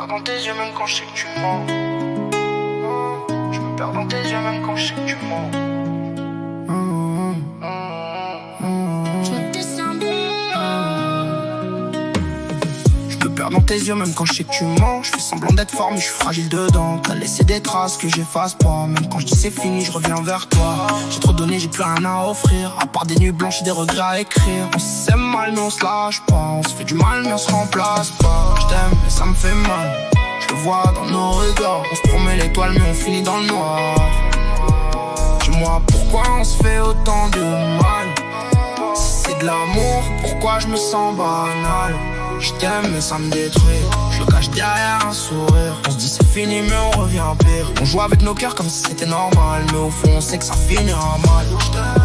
perds dans tes yeux même quand je sais que tu mens. Je me perds dans tes yeux même quand je sais que tu mens. Je me perds dans tes yeux même quand je sais que tu mens. Je fais semblant d'être fort mais je suis fragile dedans. T'as laissé des traces que j'efface pas. Même quand je dis c'est fini je reviens vers toi. J'ai trop donné, j'ai plus rien à offrir. À part des nuits blanches et des regrets à écrire. On s'aime mal mais on se lâche pas. On se fait du mal mais on se remplace pas. Je t'aime mais ça me fait mal. Je le vois dans nos regards. On se promet l'étoile mais on finit dans le noir. Dis-moi pourquoi on se fait autant de mal. Si c'est de l'amour, pourquoi je me sens banal. Je t'aime mais ça me détruit. Je le cache derrière un sourire. On se dit c'est fini mais on revient pire. On joue avec nos cœurs comme si c'était normal. Mais au fond on sait que ça finira mal.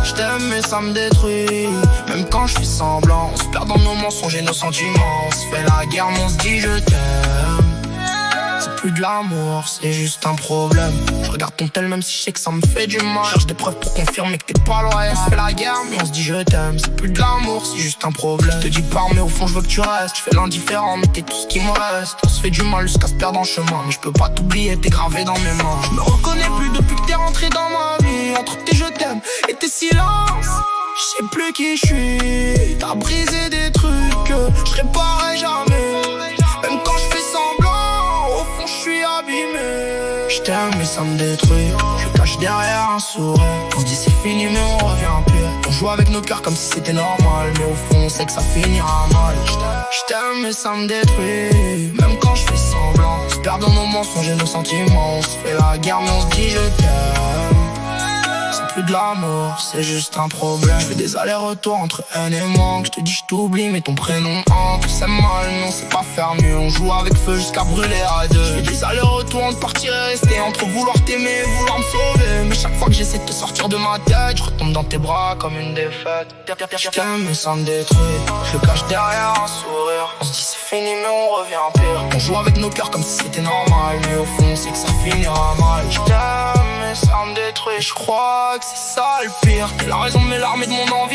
Je t'aime mais ça me détruit. Même quand je fais semblant. On se perd dans nos mensonges et nos sentiments. On se fait la guerre mais on se dit je t'aime. C'est plus de l'amour, c'est juste un problème. Je regarde ton tel même si je sais que ça me fait du mal. Cherche des preuves pour confirmer que t'es pas loyal. On se fait la guerre mais on se dit je t'aime. C'est plus de l'amour, c'est juste un problème. Je te dis pas mais au fond je veux que tu restes. Je fais l'indifférent mais t'es tout ce qui me reste. On se fait du mal jusqu'à se perdre en chemin. Mais je peux pas t'oublier, t'es gravé dans mes mains. Je me reconnais plus depuis que t'es rentré dans ma vie. Entre tes je t'aime et tes silences, je sais plus qui je suis. T'as brisé des trucs que je réparerai jamais. Même quand je fais semblant, au fond je suis abîmé. Je t'aime mais ça me détruit. Je le cache derrière un sourire. On se dit c'est fini mais on revient pire. On joue avec nos cœurs comme si c'était normal. Mais au fond on sait que ça finira mal. Je t'aime mais ça me détruit. Même quand je fais semblant. On se perd dans nos mensonges et nos sentiments. On se fait la guerre mais on se dit je t'aime. C'est plus de l'amour, c'est juste un problème. Je fais des allers-retours entre haine et manque. Je te dis je t'oublie mais ton prénom hante. On s'aime mal mais on sait pas faire mieux. On joue avec feu jusqu'à brûler à deux. Je fais des allers-retours entre partir et rester. Entre vouloir t'aimer et vouloir me sauver. Mais chaque fois que j'essaie de te sortir de ma tête, je retombe dans tes bras comme une défaite. Je t'aime mais ça me détruit. Je le cache derrière un sourire. On se dit c'est fini mais on revient pire. On joue avec nos cœurs comme si c'était normal. Mais au fond on sait que ça finira mal. Je t'aime mais ça me détruit. Je crois que c'est ça le pire. T'es la raison de mes larmes et de mon envie.